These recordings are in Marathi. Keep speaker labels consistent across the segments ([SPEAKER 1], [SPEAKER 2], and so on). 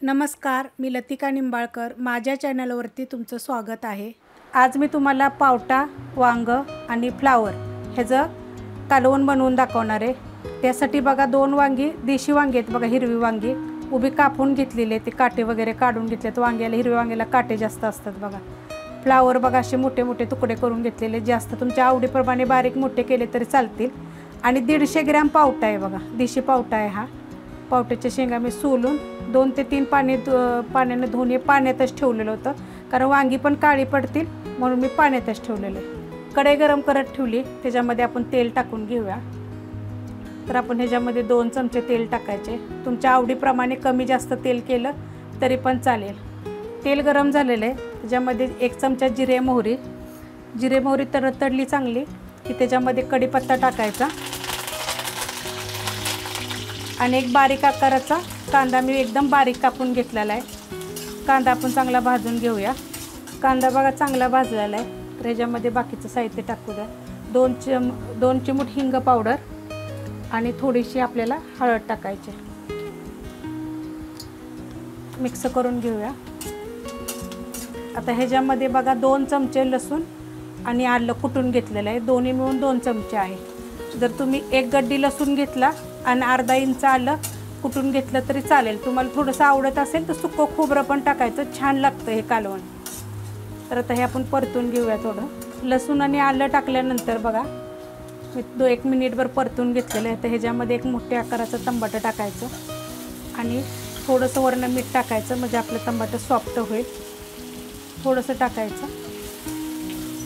[SPEAKER 1] नमस्कार, मी लतिका निंबाळकर. माझ्या चॅनलवरती तुमचं स्वागत आहे. आज मी तुम्हाला पावटा, वांग आणि फ्लावर ह्याचं कालवण बनवून दाखवणार आहे. त्यासाठी बघा 2 वांगी, देशी वांगी आहेत बघा, हिरवी वांगी उभी कापून घेतलेली आहे. ते काटे वगैरे काढून घेतलेत. वांग्याला, हिरव्या वांग्याला काटे जास्त असतात बघा. फ्लावर बघा असे मोठे मोठे तुकडे करून घेतलेले, जास्त तुमच्या आवडीप्रमाणे बारीक मोठे केले तरी चालतील. आणि 150 ग्रॅम पावटा आहे बघा, देशी पावटा आहे हा. पावट्याच्या शेंगा मी सोलून 2 ते 3 पाण्याने धुवून हे पाण्यातच ठेवलेलं होतं, कारण वांगी पण काळी पडतील म्हणून मी पाण्यातच ठेवलेलं आहे. कढई गरम करत ठेवली, त्याच्यामध्ये आपण तेल टाकून घेऊया. तर आपण ह्याच्यामध्ये 2 चमचे तेल टाकायचे. तुमच्या आवडीप्रमाणे कमी जास्त तेल केलं तरी पण चालेल. तेल गरम झालेलं आहे, त्याच्यामध्ये 1 चमचा जिरे मोहरी तडतडली चांगली की त्याच्यामध्ये कढीपत्ता टाकायचा आणि एक बारीक आकाराचा कांदा मी एकदम बारीक कापून घेतलेला आहे. कांदा आपण चांगला भाजून घेऊया. कांदा बघा चांगला भाजलेला आहे, तर ह्याच्यामध्ये बाकीचं साहित्य टाकू द्या. 2 चिमूट हिंग पावडर आणि थोडीशी आपल्याला हळद टाकायची. मिक्स करून घेऊया. आता ह्याच्यामध्ये बघा 2 चमचे लसूण आणि आलं कुटून घेतलेलं आहे. दोन्ही मिळून 2 चमचे आहे. जर तुम्ही 1 गड्डी लसूण घेतला आणि अर्धा इंच आलं कुटून घेतलं तरी चालेल. तुम्हाला थोडंसं आवडत असेल तर सुकं खोबरं पण टाकायचं, छान लागतं हे कालवण. तर आता हे आपण परतून घेऊया. थोडं लसूण आणि आलं टाकल्यानंतर बघा मी 1 मिनिटभर परतून घेतलेलं आहे. तर ह्याच्यामध्ये 1 मोठ्या आकाराचं टमाटर टाकायचं आणि थोडंसं वरनं मीठ टाकायचं, म्हणजे आपलं टमाटर सॉफ्ट होईल. थोडंसं टाकायचं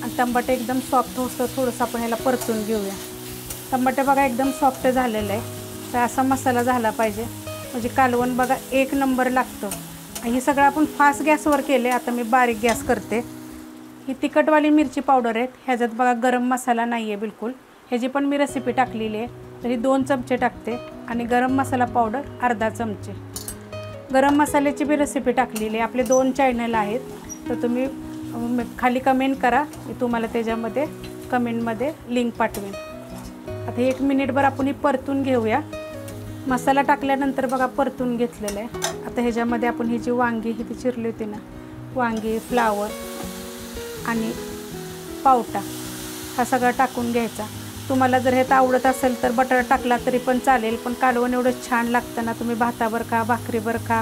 [SPEAKER 1] आणि टमाटर एकदम सॉफ्ट होतं थोडंसं आपण ह्याला परतून घेऊया. टमाटर बघा एकदम सॉफ्ट झालेलं आहे. तर असा मसाला झाला पाहिजे, म्हणजे कालवण बघा 1 नंबर लागतं. हे सगळं आपण फास्ट गॅसवर केले. आता मी बारीक गॅस करते. ही तिखटवाली मिरची पावडर आहे, ह्याच्यात बघा गरम मसाला नाही आहे बिलकुल. ह्याची पण मी रेसिपी टाकलेली आहे, तर ही 2 चमचे टाकते. आणि गरम मसाला पावडर अर्धा चमचे. गरम मसाल्याची बी रेसिपी टाकलेली आहे. आपले 2 चॅनल आहेत, तर तुम्ही खाली कमेंट करा, मी तुम्हाला त्याच्यामध्ये कमेंटमध्ये लिंक पाठवेन. आता 1 मिनिटभर आपण ही परतून घेऊया. मसाला टाकल्यानंतर बघा परतून घेतलेलं आहे. आता ह्याच्यामध्ये आपण ही जी वांगी ही ती चिरली होती ना, वांगी, फ्लावर आणि पावटा हा सगळा टाकून घ्यायचा. तुम्हाला जर हे आवडत असेल तर बटाटा टाकला तरी पण चालेल, पण कालवण एवढं छान लागतं ना, तुम्ही भातावर खा, भाकरीवर खा,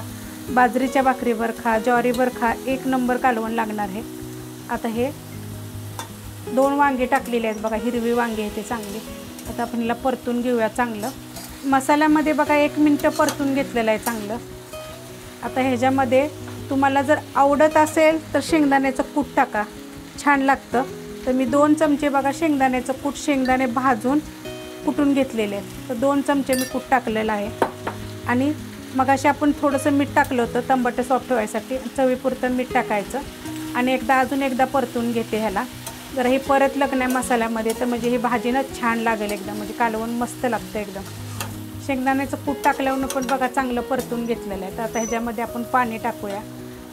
[SPEAKER 1] बाजरीच्या भाकरीवर खा, ज्वारीवर खा, 1 नंबर कालवण लागणार आहे. आता हे 2 वांगी टाकलेले आहेत बघा, हिरवी वांगी आहे ते चांगली. आता आपण हिला परतून घेऊया चांगलं. मसाल्यामध्ये बघा 1 मिनिट परतून घेतलेलं आहे चांगलं. आता ह्याच्यामध्ये तुम्हाला जर आवडत असेल तर शेंगदाण्याचं कूट टाका, छान लागतं. तर मी 2 चमचे बघा शेंगदाण्याचं कूट, शेंगदाणे भाजून कुटून घेतलेले आहेत. तर 2 चमचे मी कूट टाकलेलं आहे. आणि मग असे आपण थोडंसं मीठ टाकलं होतं टमाटर सॉफ्ट व्हायसाठी, चवीपुरतं मीठ टाकायचं. आणि अजून एकदा परतून घेते ह्याला. जर हे परतलं नाही मसाल्यामध्ये तर म्हणजे ही भाजीनं छान लागेल एकदम, म्हणजे कालवण मस्त लागतं एकदम. शेंगदाण्याचं कूट टाकल्यावर पण बघा चांगलं परतून घेतलेलं आहे. तर आता ह्याच्यामध्ये आपण पाणी टाकूया.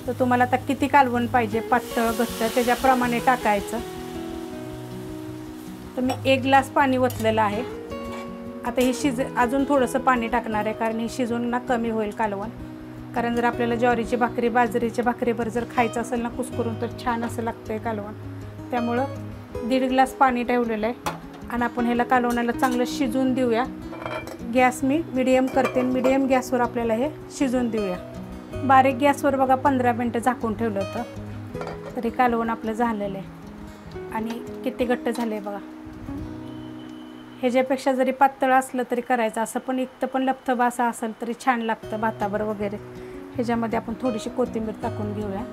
[SPEAKER 1] तर तुम्हाला आता किती कालवण पाहिजे, पातळ घट्ट, त्याच्याप्रमाणे टाकायचं. तर मी 1 ग्लास पाणी ओतलेलं आहे. आता हे अजून थोडंसं पाणी टाकणार आहे, कारण हे शिजून ना कमी होईल कालवण. कारण जर आपल्याला ज्वारीची भाकरी, बाजरीच्या भाकरीवर जर खायचं असेल ना कुस्करून, तर छान असं लागतं आहे कालवण. त्यामुळं 1.5 ग्लास पाणी ठेवलेलं आहे. आणि आपण ह्याला कालवणाला चांगलं शिजून देऊया. गॅस मी मिडियम करते, मिडियम गॅसवर आपल्याला हे शिजून देऊया. बारीक गॅसवर बघा 15 मिनटं झाकून ठेवलं होतं, तरी कालवण आपलं झालेलं आहे. आणि किती घट्ट झालं आहे बघा. ह्याच्यापेक्षा जरी पातळ असलं तरी करायचं, असं पण इतकं पण लपथबा असं असेल तरी छान लागतं भाताबर वगैरे. ह्याच्यामध्ये आपण थोडीशी कोथिंबीर टाकून घेऊया.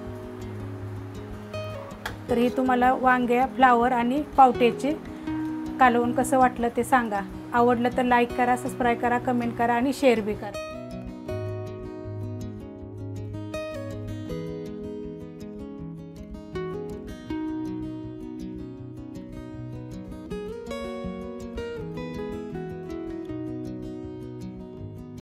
[SPEAKER 1] तर हे तुम्हाला वांग्या, फ्लावर आणि पावट्याचे कालवण कसं वाटलं ते सांगा. आवडलं तर लाईक करा, सबस्क्राईब करा, कमेंट करा आणि शेअर बी करा.